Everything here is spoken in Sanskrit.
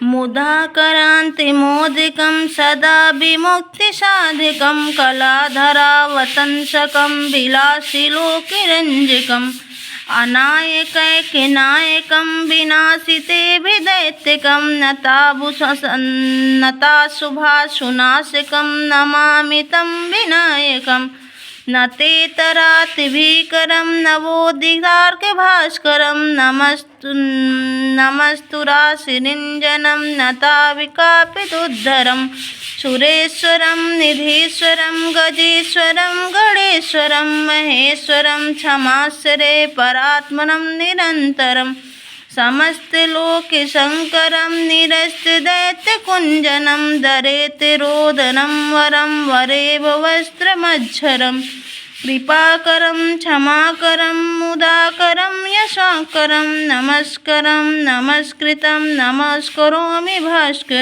मुदाकरान्तिमोदिकं सदा विमुक्तिसाधिकं कलाधरावतंसकं विलासिलोकिरञ्जिकम् अनायकैकनायकं विनाशिते विदैत्यकं नताशुभाशुनाशकं नमामि तं विनायकम् न तेतरातिभीकरं नवोदितार्कभास्करं नमस्तु राशिनिञ्जनं नताविकापितुद्धरं सुरेश्वरं निधीश्वरं गजेश्वरं गणेश्वरं महेश्वरं क्षमाश्रये परात्मनं निरन्तरं समस्तलोकशङ्करं निरस्तदैत्यकुञ्जनं दरेतिरोदनं वरं वरेव वस्त्रमज्झरं कृपाकरं क्षमाकरं मुदाकरं यशाकरं नमस्करं नमस्कृतं नमस्करोमि भास्करम्।